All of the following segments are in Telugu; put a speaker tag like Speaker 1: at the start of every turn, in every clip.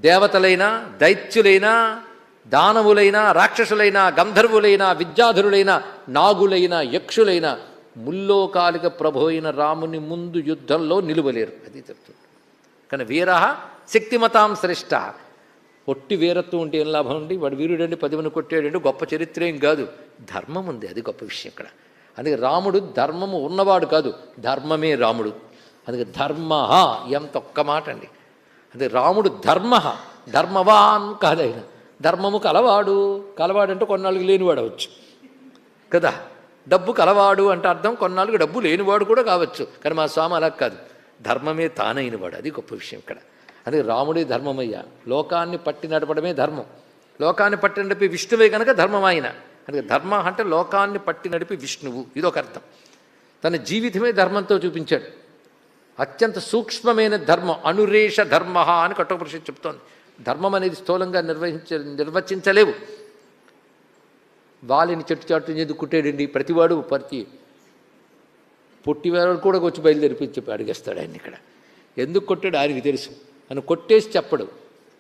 Speaker 1: దేవతలైనా, దైత్యులైనా, దానవులైనా, రాక్షసులైనా, గంధర్వులైనా, విద్యాధరులైన, నాగులైన, యక్షులైన, ముల్లోకాలిక ప్రభు అయిన రాముని ముందు యుద్ధంలో నిలువలేరు. అది చెప్తుంది. కానీ వీర శక్తిమతాం శ్రేష్ఠ. పొట్టి వీరత్వం ఉంటే ఏం లాభం ఉండి, వాడు వీరుడండి 10 మంది కొట్టాడండి, గొప్ప చరిత్ర ఏం కాదు. ధర్మం ఉంది, అది గొప్ప విషయం ఇక్కడ. అందుకే రాముడు ధర్మము ఉన్నవాడు కాదు, ధర్మమే రాముడు. అందుకే ధర్మ ఎంత ఒక్క మాట అండి. అదే రాముడు ధర్మ, ధర్మవాన్ కాదైన, ధర్మము కలవాడు. కలవాడంటే కొన్నాళ్ళకి లేనివాడు అవచ్చు కదా. డబ్బు కలవాడు అంటే అర్థం కొన్నాళ్ళకి డబ్బు లేనివాడు కూడా కావచ్చు. కానీ మా స్వామి అలా కాదు, ధర్మమే తానైనవాడు. అది గొప్ప విషయం ఇక్కడ. అదే రాముడే ధర్మమయ్యా. లోకాన్ని పట్టి నడపడమే ధర్మం. లోకాన్ని పట్టి నడిపి విష్ణువే కనుక ధర్మం ఆయన. అందుకే ధర్మ అంటే లోకాన్ని పట్టి నడిపి విష్ణువు, ఇదొక అర్థం. తన జీవితమే ధర్మంతో చూపించాడు. అత్యంత సూక్ష్మమైన ధర్మం, అనురేష ధర్మ అని కఠోపనిషత్తు చెప్తోంది. ధర్మం అనేది స్థూలంగా నిర్వచించలేవు. వాలిని చెట్టు చాటు ఎందుకు కుట్టాడండి? ప్రతివాడు పొట్టివాడు కూడా వచ్చి బయలుదేరిపించి అడిగేస్తాడు ఆయన. ఇక్కడ ఎందుకు కొట్టాడు ఆయనకి తెలుసు. అని కొట్టేసి చెప్పడు,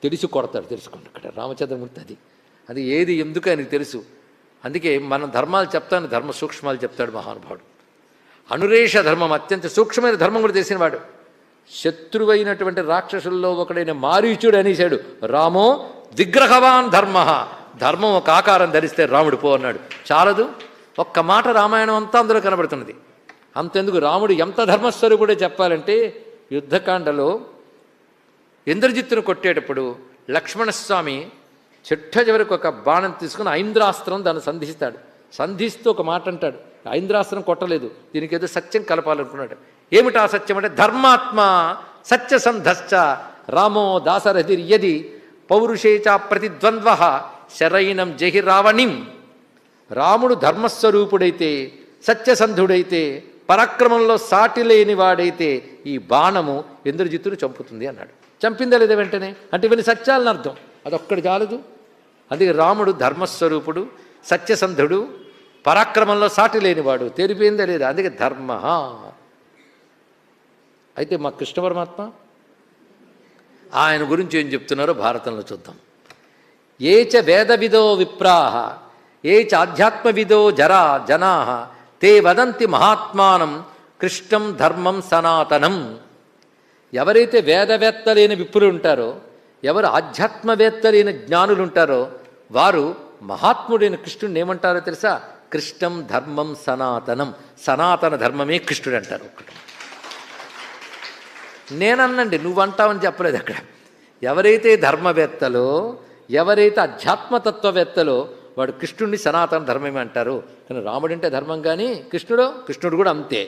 Speaker 1: తెలిసి కొడతాడు. తెలుసుకోండి ఇక్కడ రామచంద్రమూర్తి అది ఏది ఎందుకు ఆయనకు తెలుసు. అందుకే మనం ధర్మాలు చెప్తాను, ధర్మ సూక్ష్మాలు చెప్తాడు మహానుభావుడు. అనురేష ధర్మం, అత్యంత సూక్ష్మమైన ధర్మం కూడా తెలిసినవాడు. శత్రువైనటువంటి రాక్షసుల్లో ఒకడైన మారీచుడు అనేశాడు, రామో విగ్రహవాన్ ధర్మ. ధర్మం ఒక ఆకారం ధరిస్తే రాముడు పో అన్నాడు. చాలదు, ఒక్క మాట రామాయణం అంతా అందులో కనబడుతున్నది. అంతెందుకు, రాముడు ఎంత ధర్మస్వరూపుడే చెప్పాలంటే, యుద్ధకాండలో ఇంద్రజిత్తును కొట్టేటప్పుడు లక్ష్మణస్వామి చిట్ట చివరికి ఒక బాణం తీసుకుని ఐంద్రాస్త్రం దాన్ని సంధిస్తాడు. సంధిస్తూ ఒక మాట అంటాడు, ఐంద్రాస్త్రం కొట్టలేదు, దీనికి ఏదో సత్యం కలపాలనుకున్నాడు. ఏమిటా సత్యం అంటే, ధర్మాత్మ సత్యసంధశ్చ రామో దాశరథిర్యది పౌరుషేచ ప్రతిద్వంద్వ శరైనం జహి రావణిం. రాముడు ధర్మస్వరూపుడైతే, సత్యసంధుడైతే, పరాక్రమంలో సాటి లేని వాడైతే ఈ బాణము ఇంద్రజిత్తును చంపుతుంది అన్నాడు. చంపిందా లేదా వెంటనే? అంటే ఇవన్నీ సత్యాలని అర్థం. అదొక్కడి చాలదు. అందుకే రాముడు ధర్మస్వరూపుడు, సత్యసంధుడు, పరాక్రమంలో సాటి లేనివాడు. తెలిపోయిందా లేదా? అందుకే ధర్మ. అయితే మా కృష్ణ పరమాత్మ ఆయన గురించి ఏం చెప్తున్నారో భారతంలో చూద్దాం. ఏచ వేదవిదో విప్రాహ ఏచ ఆధ్యాత్మవిదో జనా తే వదంతి మహాత్మానం కృష్ణం ధర్మం సనాతనం. ఎవరైతే వేదవేత్తలైన విప్రులు ఉంటారో, ఎవరు ఆధ్యాత్మవేత్తలైన జ్ఞానులు ఉంటారో, వారు మహాత్ముడైన కృష్ణుడిని ఏమంటారో తెలుసా? కృష్ణం ధర్మం సనాతనం. సనాతన ధర్మమే కృష్ణుడు అంటారు. ఒకటి నేనన్నండి, నువ్వంటావని చెప్పలేదు అక్కడ. ఎవరైతే ధర్మవేత్తలో, ఎవరైతే అధ్యాత్మతత్వవేత్తలో, వాడు కృష్ణుడిని సనాతన ధర్మమే అంటారు. కానీ రాముడంటే ధర్మం, కానీ కృష్ణుడు కూడా అంతే.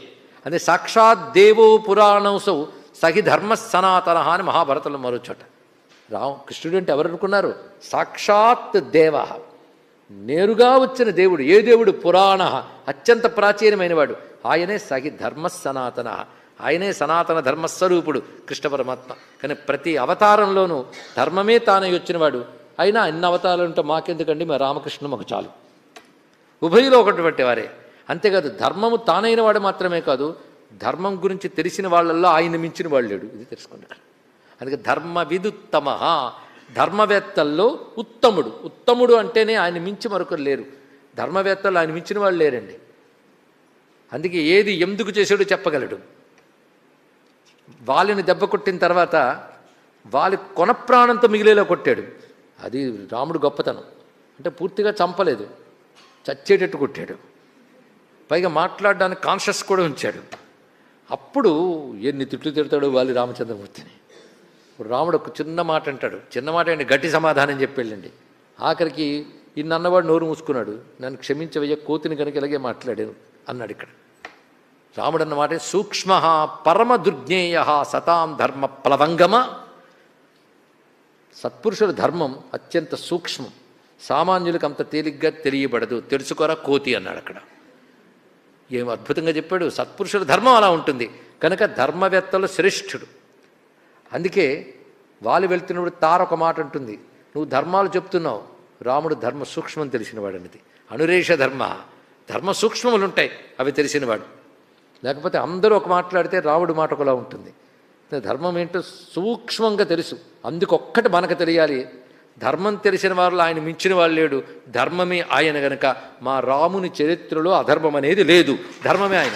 Speaker 1: అదే సాక్షాత్ దేవో పురాణంసౌ సహి ధర్మ సనాతన అని మహాభారతంలో మరో చోట. కృష్ణుడు అంటే ఎవరు అనుకున్నారు? సాక్షాత్ దేవ, నేరుగా వచ్చిన దేవుడు. ఏ దేవుడు? పురాణ, అత్యంత ప్రాచీనమైన వాడు. ఆయనే సహి ధర్మ సనాతన, ఆయనే సనాతన ధర్మస్వరూపుడు కృష్ణ పరమాత్మ. కానీ ప్రతి అవతారంలోనూ ధర్మమే తానై వచ్చినవాడు. అయినా అన్ని అవతారాలు ఉంటే మాకెందుకండి, మా రామకృష్ణ మాకు చాలు. ఉభయలో ఒకటి వారే. అంతేకాదు, ధర్మము తానైన వాడు మాత్రమే కాదు, ధర్మం గురించి తెలిసిన వాళ్ళల్లో ఆయన మించిన వాళ్ళు లేడు. ఇది తెలుసుకోండి. అందుకే ధర్మవిదుత్తమ, ధర్మవేత్తల్లో ఉత్తముడు. ఉత్తముడు అంటేనే ఆయన మించి మరొకరు లేరు. ధర్మవేత్తలు ఆయన మించిన వాళ్ళు లేరండి. అందుకే ఏది ఎందుకు చేశాడో చెప్పగలడు. వాళ్ళని దెబ్బ కొట్టిన తర్వాత వాళ్ళ కొన ప్రాణంతో మిగిలేలా కొట్టాడు. అది రాముడు గొప్పతనం. అంటే పూర్తిగా చంపలేదు, చచ్చేటట్టు కొట్టాడు. పైగా మాట్లాడడానికి కాన్షియస్ కూడా ఉంచాడు. అప్పుడు ఎన్ని తిట్లు తిడతాడు వాళ్ళు రామచంద్రమూర్తిని. ఇప్పుడు రాముడు ఒక చిన్న మాట అంటాడు, చిన్న మాట అండి, గట్టి సమాధానం చెప్పేళ్ళండి. ఆఖరికి ఇన్నన్నవాడు నోరు మూసుకున్నాడు. నన్ను క్షమించవయ్య, కోతిని కనుక ఇలాగే మాట్లాడాను అన్నాడు. ఇక్కడ రాముడు అన్న మాట సూక్ష్మ పరమ దుర్జ్ఞేయ సతాం ధర్మ ప్లవంగమ. సత్పురుషుల ధర్మం అత్యంత సూక్ష్మం, సామాన్యులకు అంత తేలిగ్గా తెలియబడదు. తెలుసుకోరా కోతి అన్నాడు. అక్కడ ఏం అద్భుతంగా చెప్పాడు. సత్పురుషుల ధర్మం అలా ఉంటుంది కనుక ధర్మవేత్తలు శ్రేష్ఠుడు. అందుకే వాళ్ళు వెళ్తున్నప్పుడు తారొక మాట ఉంటుంది, నువ్వు ధర్మాలు చెప్తున్నావు, రాముడు ధర్మ సూక్ష్మం తెలిసినవాడు అనేది. అనురేష ధర్మ, ధర్మ సూక్ష్మములు ఉంటాయి, అవి తెలిసినవాడు. లేకపోతే అందరూ ఒక మాట్లాడితే రాముడు మాట ఒకలా ఉంటుంది. ధర్మం ఏంటో సూక్ష్మంగా తెలుసు. అందుకొక్కటి మనకు తెలియాలి, ధర్మం తెలిసిన వారిలో ఆయన మించిన వాళ్ళు లేడు, ధర్మమే ఆయన గనక మా రాముని చరిత్రలో అధర్మం అనేది లేదు, ధర్మమే ఆయన.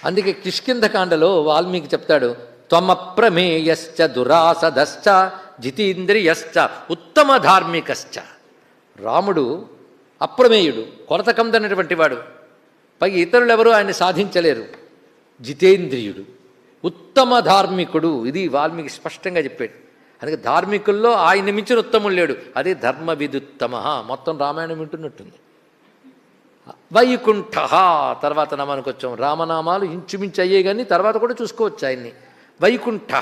Speaker 1: అందుకే కిష్కింధకాండలో వాల్మీకి చెప్తాడు, త్వమప్రమేయశ్చ దురాసదశ్చ జితీంద్రియశ్చ ఉత్తమ ధార్మికశ్చ. రాముడు అప్రమేయుడు, కొరత కందనటువంటి వాడు, పైగా ఇతరులు ఎవరు ఆయన్ని సాధించలేరు. జితేంద్రియుడు, ఉత్తమ ధార్మికుడు, ఇది వాల్మీకి స్పష్టంగా చెప్పాడు. అందుకే ధార్మికుల్లో ఆయన మించిన ఉత్తముడు లేడు, అదే ధర్మ విదుత్తమ. మొత్తం రామాయణం వింటున్నట్టుంది. వైకుంఠ తర్వాత నామానికి వచ్చాం. రామనామాలు ఇంచుమించు అయ్యే కానీ తర్వాత కూడా చూసుకోవచ్చు ఆయన్ని. వైకుంఠ